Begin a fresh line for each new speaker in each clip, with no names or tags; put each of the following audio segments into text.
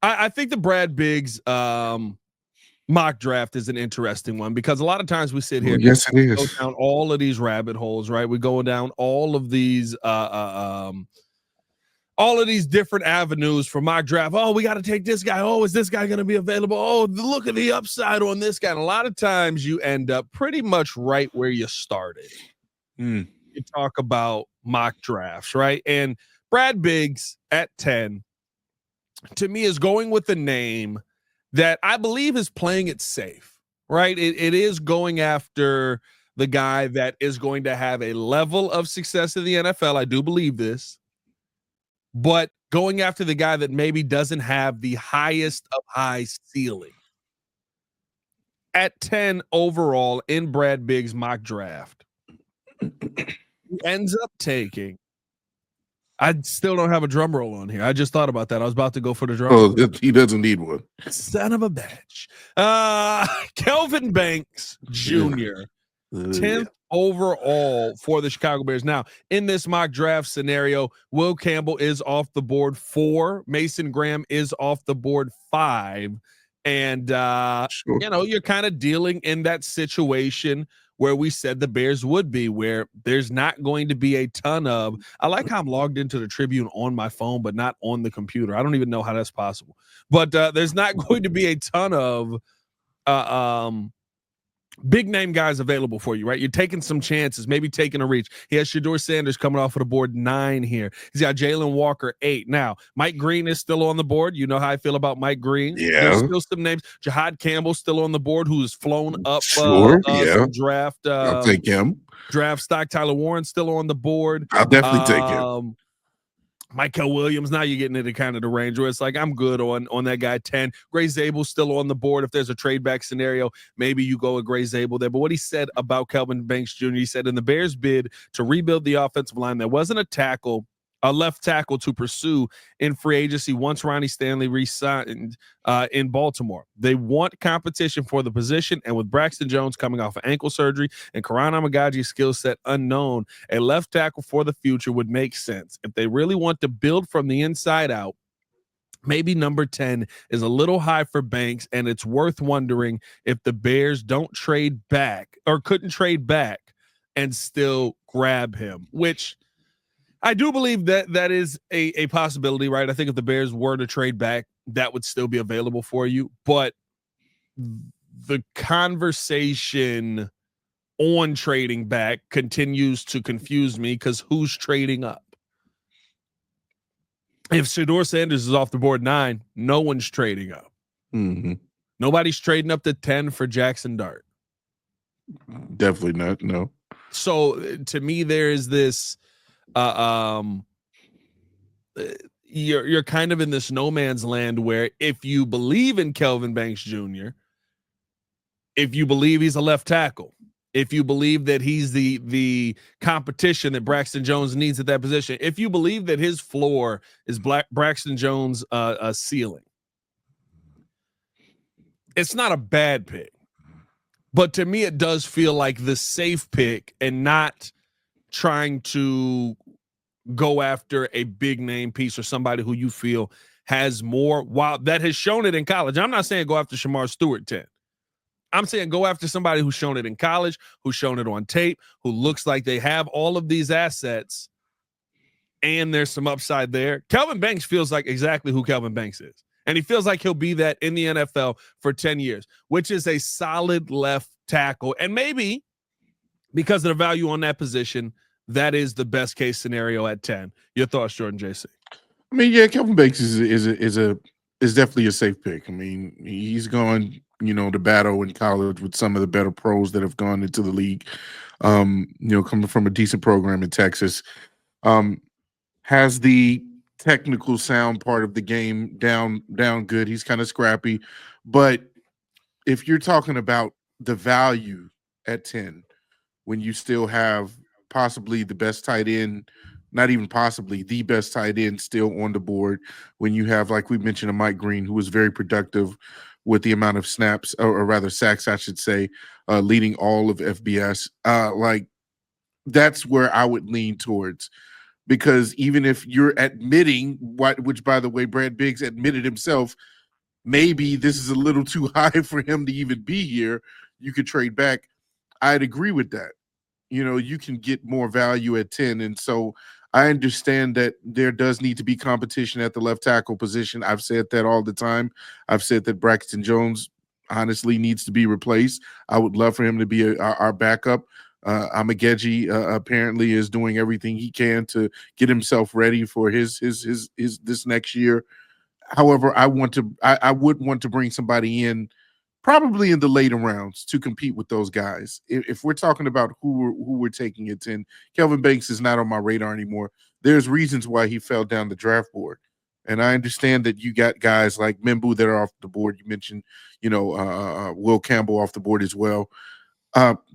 I think the Brad Biggs mock draft is an interesting one because a lot of times we sit here,
Yes, it
go
is.
down all of these rabbit holes, right? We go down all of these different avenues for mock draft. Oh, we got to take this guy. Oh, is this guy going to be available? Oh, look at the upside on this guy. And a lot of times you end up pretty much right where you started. You talk about mock drafts, right? And Brad Biggs at 10, to me, is going with the name that I believe is playing it safe, right? It is going after the guy that is going to have a level of success in the NFL. I do believe this. But going after the guy that maybe doesn't have the highest of high ceiling. At 10 overall in Brad Biggs' mock draft, he ends up taking. I still don't have a drum roll on here. I just thought about that. I was about to go for the drum roll.
He doesn't need one.
Son of a bitch. Kelvin Banks Jr., 10th overall for the Chicago Bears. Now, in this mock draft scenario, Will Campbell is off the board 4. Mason Graham is off the board 5. And,
Sure.
you're kind of dealing in that situation where we said the Bears would be, where there's not going to be a ton of. I like how I'm logged into the Tribune on my phone, but not on the computer. I don't even know how that's possible. But there's not going to be a ton of big name guys available for you, right? You're taking some chances, maybe taking a reach. He has Shedeur Sanders coming off of the board 9 here. He's got Jalen Walker 8. Now, Mike Green is still on the board. You know how I feel about Mike Green.
Yeah.
There's still some names. Jahad Campbell still on the board, who's flown up
Sure.
some draft.
I'll take him.
Draft stock. Tyler Warren still on the board.
I'll definitely take him.
Michael Williams, now you're getting into kind of the range where it's like, I'm good on that guy. 10. Gray Zabel's still on the board. If there's a trade back scenario, maybe you go with Gray Zabel there. But what he said about Kelvin Banks Jr., he said in the Bears bid to rebuild the offensive line, there wasn't a left tackle to pursue in free agency once Ronnie Stanley re-signed in Baltimore. They want competition for the position, and with Braxton Jones coming off of ankle surgery and Karan Amagaji's skill set unknown, a left tackle for the future would make sense. If they really want to build from the inside out, maybe number 10 is a little high for Banks, and it's worth wondering if the Bears don't trade back or couldn't trade back and still grab him, which I do believe that is a possibility, right? I think if the Bears were to trade back, that would still be available for you. But the conversation on trading back continues to confuse me because who's trading up? If Shedeur Sanders is off the board 9, no one's trading up.
Mm-hmm.
Nobody's trading up to 10 for Jackson Dart.
Definitely not, no.
So to me, there is this you're kind of in this no man's land where if you believe in Kelvin Banks Jr., if you believe he's a left tackle, if you believe that he's the competition that Braxton Jones needs at that position, if you believe that his floor is Braxton Jones' ceiling, it's not a bad pick. But to me, it does feel like the safe pick and not trying to go after a big name piece or somebody who you feel has more, while that has shown it in college. I'm not saying go after Shamar Stewart 10. I'm saying go after somebody who's shown it in college, who's shown it on tape, who looks like they have all of these assets and there's some upside there. Kelvin Banks feels like exactly who Kelvin Banks is. And he feels like he'll be that in the NFL for 10 years, which is a solid left tackle. And maybe because of the value on that position, that is the best case scenario at 10. Your thoughts, Jordan JC?
I mean, yeah, Kelvin Banks is definitely a safe pick. I mean, he's going, to battle in college with some of the better pros that have gone into the league. Coming from a decent program in Texas, has the technical sound part of the game down good. He's kind of scrappy, but if you're talking about the value at 10, when you still have possibly the best tight end, not even possibly the best tight end still on the board, when you have, like we mentioned, a Mike Green who was very productive with the amount of snaps, or rather sacks, I should say, leading all of FBS, like that's where I would lean towards. because even if you're admitting which by the way, Brad Biggs admitted himself, maybe this is a little too high for him to even be here. You could trade back. I'd agree with that. You can get more value at 10. And so I understand that there does need to be competition at the left tackle position. I've said that all the time. I've said that Braxton Jones honestly needs to be replaced. I would love for him to be our backup. Amageji apparently is doing everything he can to get himself ready for his this next year. However, I would want to bring somebody in probably in the later rounds to compete with those guys. If we're talking about who we're taking it in, Kelvin Banks is not on my radar anymore. There's reasons why he fell down the draft board. And I understand that you got guys like Mimbu that are off the board. You mentioned, Will Campbell off the board as well.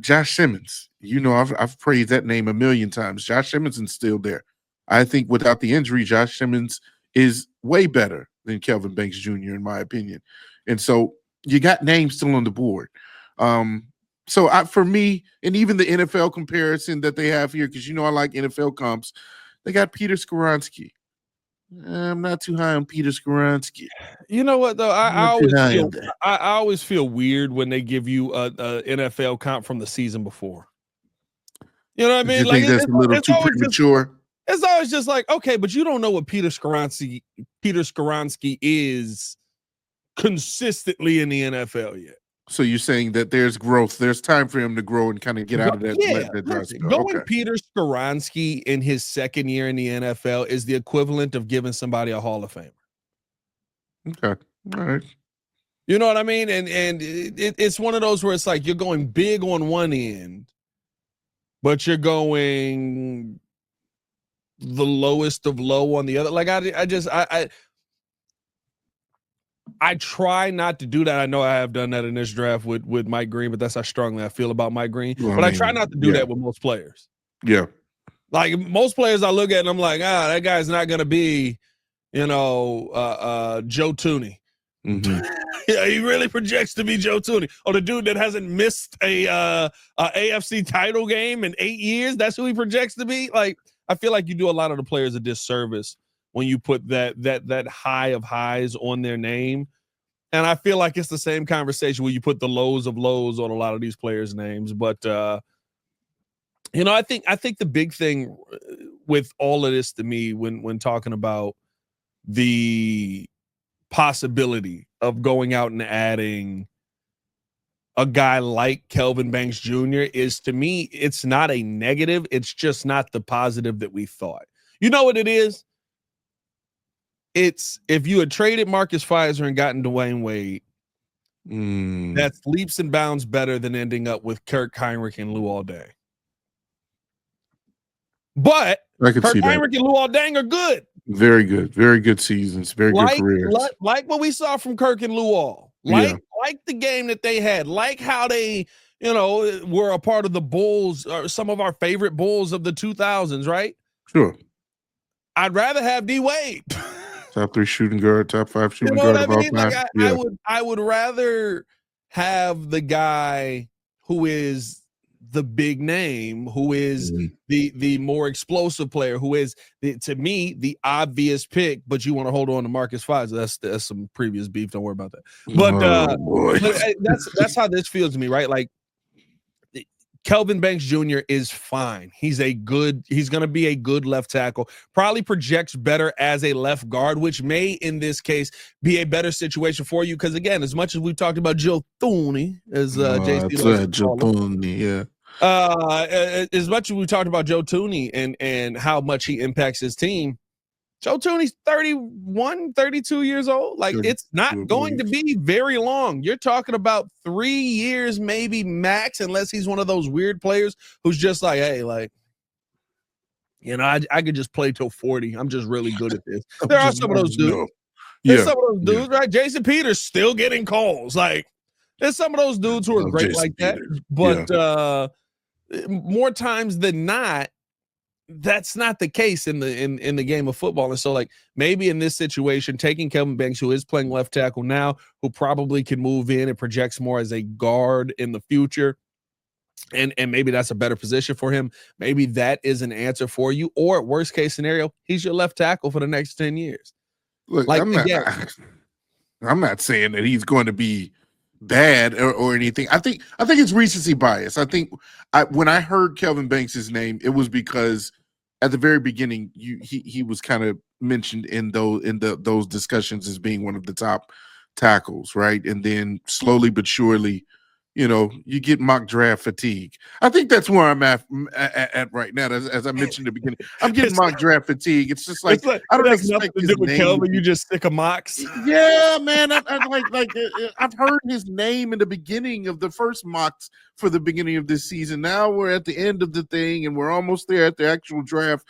Josh Simmons, I've praised that name a million times. Josh Simmons is still there. I think without the injury, Josh Simmons is way better than Kelvin Banks Jr., in my opinion. And so you got names still on the board. For me, and even the NFL comparison that they have here, because I like NFL comps, they got Peter Skoronski. I'm not too high on Peter Skoronski.
You know what though? I always feel weird when they give you a NFL comp from the season before. You know what I mean?
You think that's a little too premature?
It's always just like, okay, but you don't know what Peter Skoronski is consistently in the NFL yet.
So you're saying that there's growth, there's time for him to grow and kind of get out of that dry spell.
Going Peter Skoronski in his second year in the NFL is the equivalent of giving somebody a Hall of Famer.
Okay. All right.
You know what I mean? And it's one of those where it's like you're going big on one end, but you're going the lowest of low on the other. Like I try not to do that. I know I have done that in this draft with Mike Green, but that's how strongly I feel about Mike Green. But I try not to do that with most players.
Yeah.
Like most players I look at and I'm like, that guy's not going to be, Joe Tooney.
Mm-hmm.
Yeah, he really projects to be Joe Tooney. Or the dude that hasn't missed a AFC title game in 8 years. That's who he projects to be. Like, I feel like you do a lot of the players a disservice when you put that high of highs on their name. And I feel like it's the same conversation where you put the lows of lows on a lot of these players' names. But I think the big thing with all of this to me when talking about the possibility of going out and adding a guy like Kelvin Banks Jr. is, to me, it's not a negative. It's just not the positive that we thought. You know what it is? It's if you had traded Marcus Pfizer and gotten Dwayne Wade, that's leaps and bounds better than ending up with Kirk Heinrich and Luol Deng. But Kirk Heinrich and Luol Deng are good.
Very good seasons, very good careers.
Like what we saw from Kirk and Luol. Like the game that they had, like how they, were a part of the Bulls, or some of our favorite Bulls of the 2000s, right?
Sure.
I'd rather have D Wade.
Top 3 shooting guard, top 5 shooting guard of all time.
Like I would rather have the guy who is the big name, who is the more explosive player, who is to me the obvious pick. But you want to hold on to Marcus Pfizer. That's some previous beef. Don't worry about that. But that's how this feels to me, right? Like Kelvin Banks Jr. is fine. He's going to be a good left tackle. Probably projects better as a left guard, which may, in this case, be a better situation for you. Because again, as much as we've talked about Joe Tooney, as JC
Joe Tooney, yeah.
As much as we talked about Joe Tooney and how much he impacts his team, Joe Tooney's 31, 32 years old. Like, it's not going to be very long. You're talking about 3 years, maybe max, unless he's one of those weird players who's just like, hey, like, I could just play till 40. I'm just really good at this. There are some of those dudes. There's some of those dudes, right? Jason Peters still getting calls. Like, there's some of those dudes who are great Jason like that. Peters. But more times than not, that's not the case in the game of football. And so, like, maybe in this situation, taking Kelvin Banks, who is playing left tackle now, who probably can move in and projects more as a guard in the future, And maybe that's a better position for him. Maybe that is an answer for you. Or worst case scenario, he's your left tackle for the next 10 years.
Look,
Like,
I'm not saying that he's going to be bad or anything. I think it's recency bias. I think when I heard Kelvin Banks' name, it was because at the very beginning, he was kind of mentioned in those discussions as being one of the top tackles, right? And then slowly but surely, you get mock draft fatigue. I think that's where I'm at right now. As I mentioned at the beginning, I'm getting mock draft fatigue. It's just like I don't expect
nothing to do with Kelvin. You just sick of mocks.
Yeah, man. I've heard his name in the beginning of the first mocks for the beginning of this season. Now we're at the end of the thing, and we're almost there at the actual draft.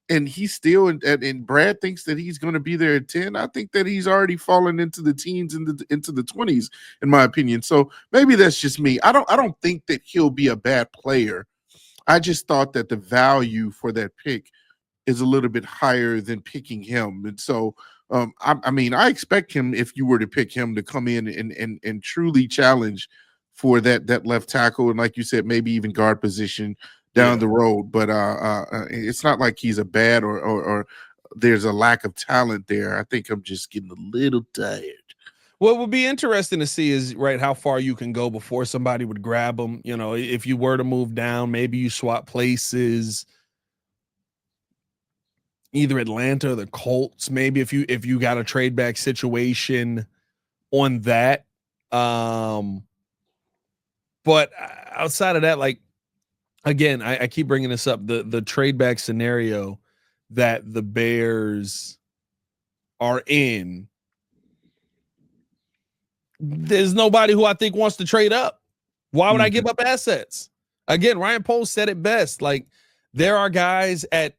And he's still, and Brad thinks that he's going to be there at 10. I think that he's already fallen into the teens and into the 20s, in my opinion. So maybe that's just me. I don't think that he'll be a bad player. I just thought that the value for that pick is a little bit higher than picking him. And so, I expect him, if you were to pick him, to come in and truly challenge for that left tackle. And like you said, maybe even guard position down the road, but it's not like he's a bad or there's a lack of talent there. I think I'm just getting a little tired.
What would be interesting to see is how far you can go before somebody would grab him. If you were to move down, maybe you swap places, either Atlanta or the Colts. Maybe if you got a trade back situation on that. But outside of that, again, I keep bringing this up, the trade back scenario that the Bears are in. There's nobody who I think wants to trade up. Why would I give up assets? Again, Ryan Poles said it best. There are guys at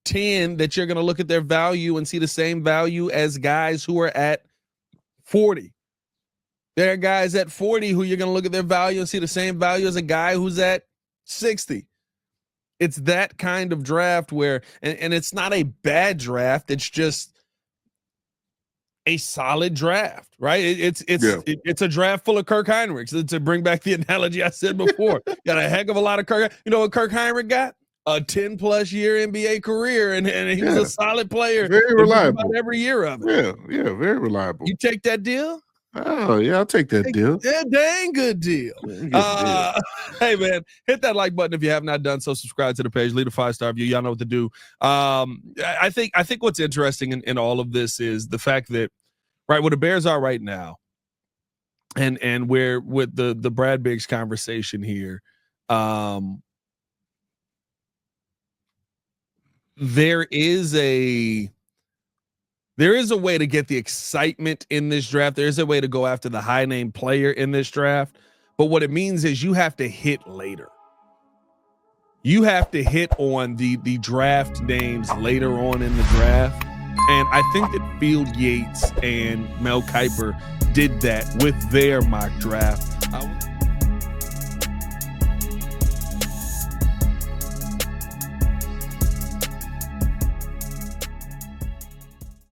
10 that you're going to look at their value and see the same value as guys who are at 40. There are guys at 40 who you're going to look at their value and see the same value as a guy who's at 60. It's that kind of draft where, and it's not a bad draft. It's just a solid draft, right? It's a draft full of Kirk Heinrichs. To bring back the analogy I said before, got a heck of a lot of Kirk. You know what Kirk Heinrich got? A 10+ year NBA career, and he was a solid player.
Very reliable.
Every year of it.
Yeah, very reliable.
You take that deal?
Oh, yeah, I'll take that deal.
Yeah, dang good deal. Hey, man, hit that like button if you have not done so. Subscribe to the page. Leave a 5-star review. Y'all know what to do. I think what's interesting in all of this is the fact that, where the Bears are right now, and where with the Brad Biggs conversation here, there is a way to get the excitement in this draft. There is a way to go after the high name player in this draft. But what it means is you have to hit later. You have to hit on the draft names later on in the draft. And I think that Field Yates and Mel Kiper did that with their mock draft.